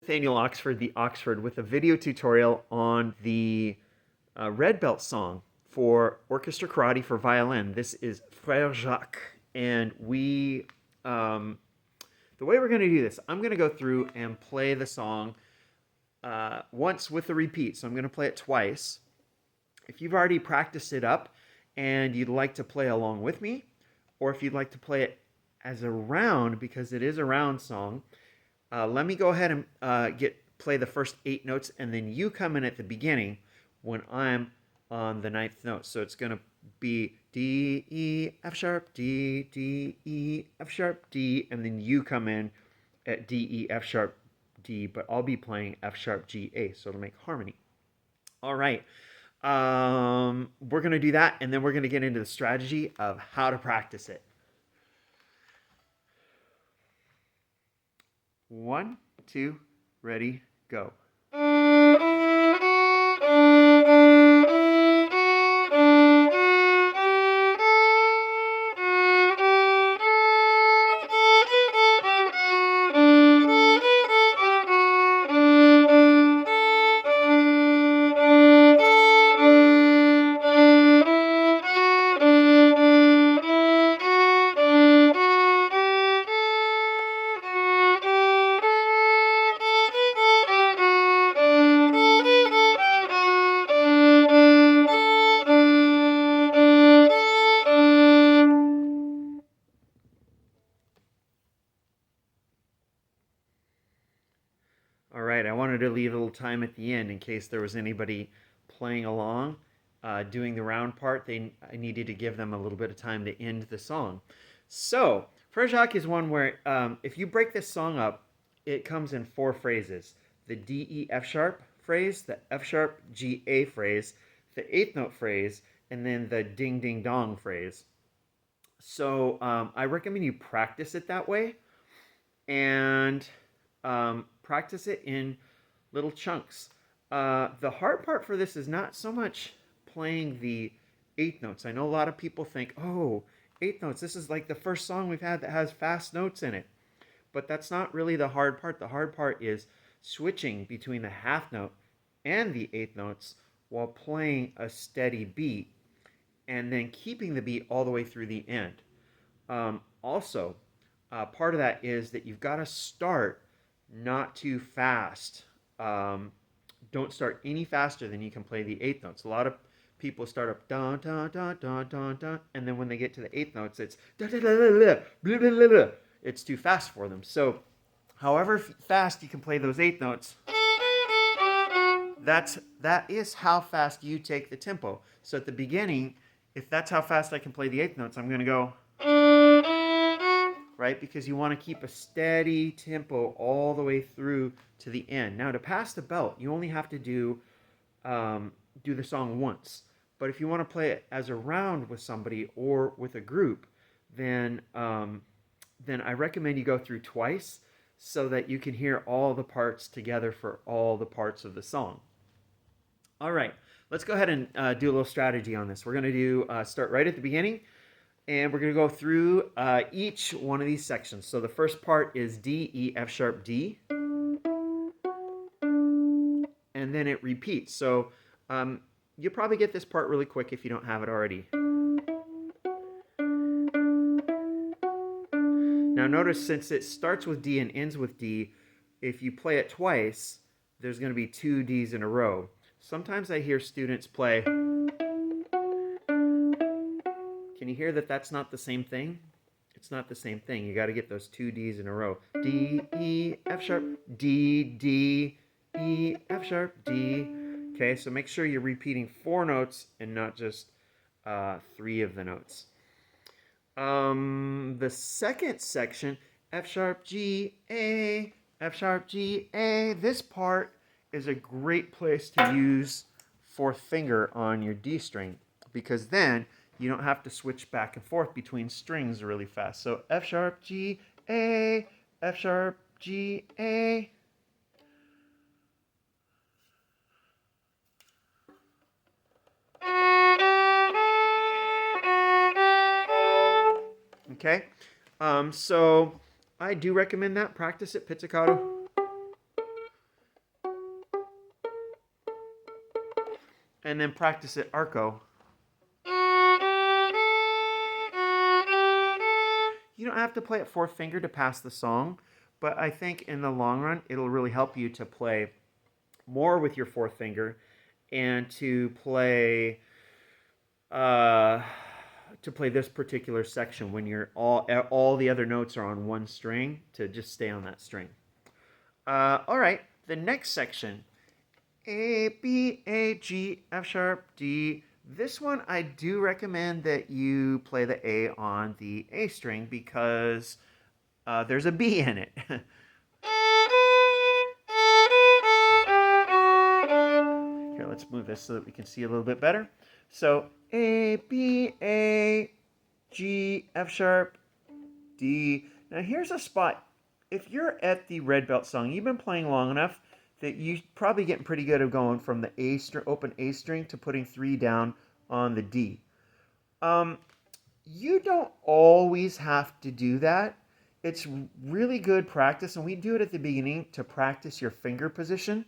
Nathaniel Oxford, the Oxford, with a video tutorial on the red belt song for orchestra karate for violin. This is Frère Jacques, and the way we're going to do this, I'm going to go through and play the song once with the repeat. So I'm going to play it twice. If you've already practiced it up and you'd like to play along with me, or if you'd like to play it as a round, because it is a round song, let me go ahead and play the first 8 notes, and then you come in at the beginning when I'm on the 9th note. So it's going to be D, E, F sharp, D, D, E, F sharp, D, and then you come in at D, E, F sharp, D, but I'll be playing F sharp, G, A, so it'll make harmony. All right. We're going to do that, and then we're going to get into the strategy of how to practice it. 1, 2, ready, go. All right, I wanted to leave a little time at the end in case there was anybody playing along, doing the round part. I needed to give them a little bit of time to end the song. So, Frère Jacques is one where if you break this song up, it comes in 4 phrases. The D, E, F sharp phrase, the F sharp, G, A phrase, the 8th note phrase, and then the ding, ding, dong phrase. So I recommend you practice it that way, and practice it in little chunks. The hard part for this is not so much playing the 8th notes. I know a lot of people think, oh, 8th notes, this is like the first song we've had that has fast notes in it. But that's not really the hard part. The hard part is switching between the half note and the 8th notes while playing a steady beat, and then keeping the beat all the way through the end. Also, part of that is that you've got to start not too fast. Don't start any faster than you can play the 8th notes. A lot of people start up dun dun dun dun dun dun, and then when they get to the 8th notes, it's da da da da da da. It's too fast for them. So, however fast you can play those 8th notes, that is how fast you take the tempo. So at the beginning, if that's how fast I can play the 8th notes, I'm going to go, right? Because you want to keep a steady tempo all the way through to the end. Now, to pass the belt, you only have to do the song once. But if you want to play it as a round with somebody or with a group, then I recommend you go through twice so that you can hear all the parts together for all the parts of the song. All right, let's go ahead and do a little strategy on this. We're going to start right at the beginning, and we're going to go through each one of these sections. So the first part is D, E, F sharp, D, and then it repeats. So you'll probably get this part really quick if you don't have it already. Now notice, since it starts with D and ends with D, if you play it twice, there's going to be 2 Ds in a row. Sometimes I hear students play. Can you hear that that's not the same thing? It's not the same thing. You got to get those 2 Ds in a row. D, E, F sharp, D, D, E, F sharp, D. Okay, so make sure you're repeating 4 notes and not just 3 of the notes. The second section, F sharp, G, A, F sharp, G, A. This part is a great place to use 4th finger on your D string, because then you don't have to switch back and forth between strings really fast. So F sharp, G, A, F sharp, G, A. Okay, so I do recommend that. Practice it, pizzicato. and then practice it arco. You don't have to play it fourth finger to pass the song, but I think in the long run, it'll really help you to play more with your fourth finger and uh, to play this particular section when you're all the other notes are on one string to just stay on that string. All right, the next section, A, B, A, G, F sharp, D. This one I do recommend that you play the A on the A string because there's a B in it. Here, let's move this so that we can see a little bit better. So A, B, A, G, F sharp, D. Now here's a spot. If you're at the red belt song, you've been playing long enough that you're probably getting pretty good at going from the A string, open A string, to putting 3 down on the D. You don't always have to do that. It's really good practice, and we do it at the beginning to practice your finger position.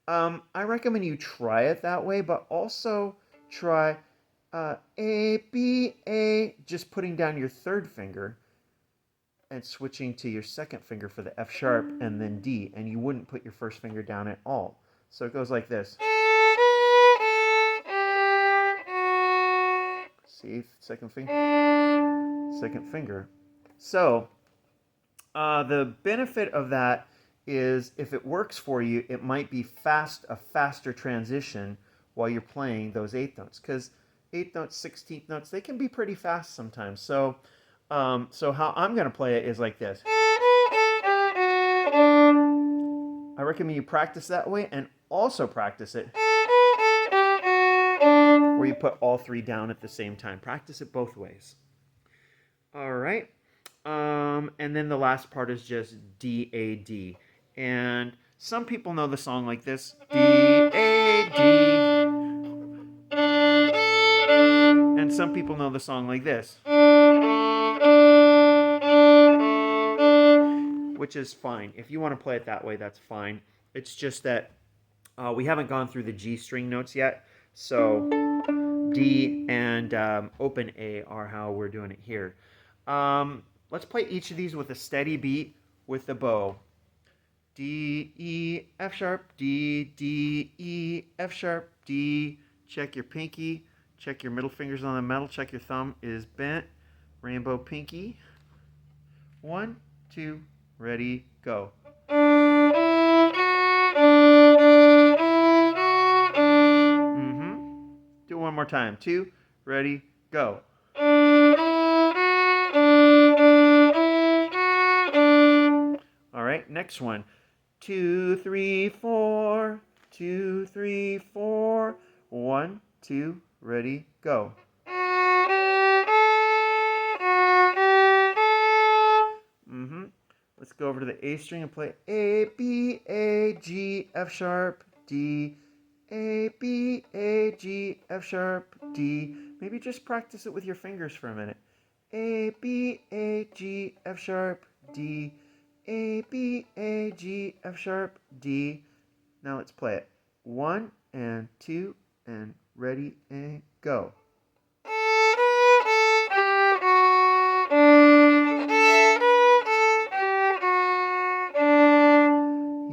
I recommend you try it that way, but also try A, B, A, just putting down your third finger and switching to your second finger for the F sharp and then D, and you wouldn't put your first finger down at all. So it goes like this. See, second finger. So the benefit of that is if it works for you, it might be a faster transition while you're playing those eighth notes, because eighth notes, 16th notes, they can be pretty fast sometimes. So how I'm going to play it is like this. I recommend you practice that way and also practice it where you put all 3 down at the same time. Practice it both ways. All right. And then the last part is just D, A, D. And some people know the song like this. D, A, D. And some people know the song like this. Which is fine. If you want to play it that way, that's fine. It's just that we haven't gone through the G string notes yet. So D and open A are how we're doing it here. Let's play each of these with a steady beat with the bow. D, E, F sharp, D, D, E, F sharp, D. Check your pinky. Check your middle fingers on the metal. Check your thumb is bent. Rainbow pinky. 1, 2, ready, go. Do it one more time. 2, ready, go. All right, next one. 2, 3, 4. 2, 3, 4. 1, 2, ready, go. Let's go over to the A string and play A, B, A, G, F sharp, D. A, B, A, G, F sharp, D. Maybe just practice it with your fingers for a minute. A, B, A, G, F sharp, D. A, B, A, G, F sharp, D. Now let's play it. 1 and 2 and ready and go.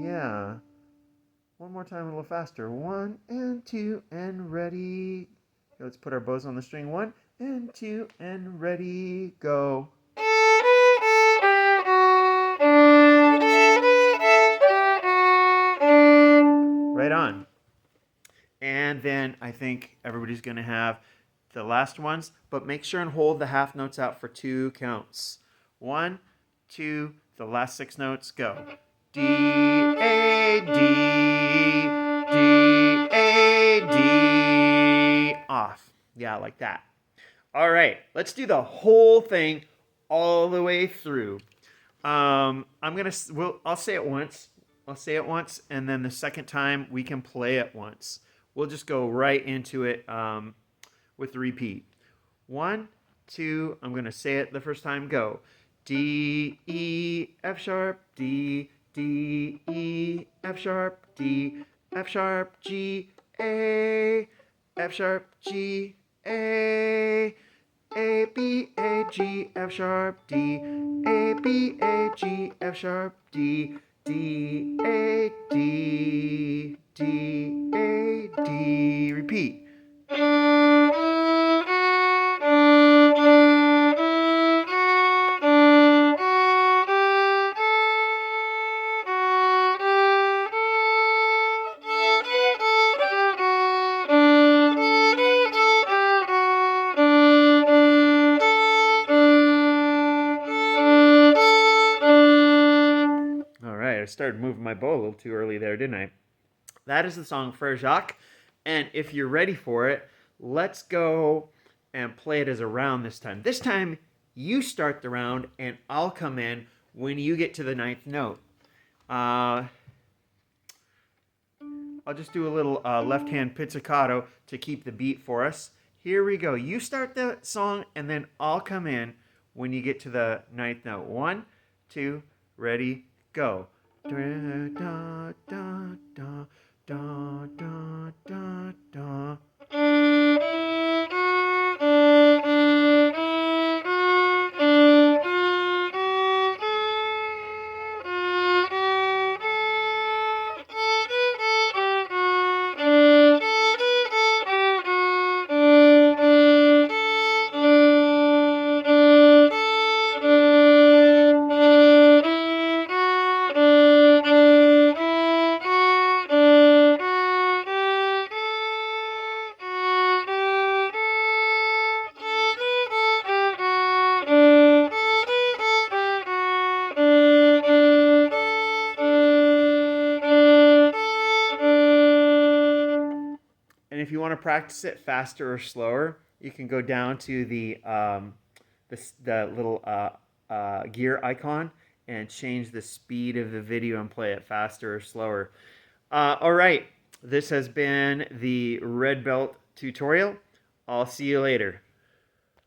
Yeah. One more time, a little faster. 1 and 2 and ready. Okay, let's put our bows on the string. 1 and 2 and ready, go. Right on. And then I think everybody's going to have the last ones, but make sure and hold the half notes out for 2 counts. 1, 2, the last 6 notes, go. D, A, D, D, A, D, off. Yeah, like that. All right, let's do the whole thing all the way through. I'll say it once. I'll say it once, and then the second time we can play it once. We'll just go right into it with the repeat. 1, 2, I'm going to say it the first time, go. D, E, F sharp, D, D, E, F sharp, D, F sharp, G, A, F sharp, G, A, B, A, G, F sharp, D, A, B, A, G, F sharp, D, D, A, D, D, A, D. Repeat. All right, I started moving my bow a little too early there, didn't I? That is the song Frere Jacques. And if you're ready for it, let's go and play it as a round this time. This time, you start the round, and I'll come in when you get to the ninth note. I'll just do a little left-hand pizzicato to keep the beat for us. Here we go. You start the song, and then I'll come in when you get to the ninth note. 1, 2, ready, go. Da, da, da, da, da, da, da, da. And if you want to practice it faster or slower, you can go down to the little gear icon and change the speed of the video and play it faster or slower. All right, this has been the Red Belt tutorial. I'll see you later.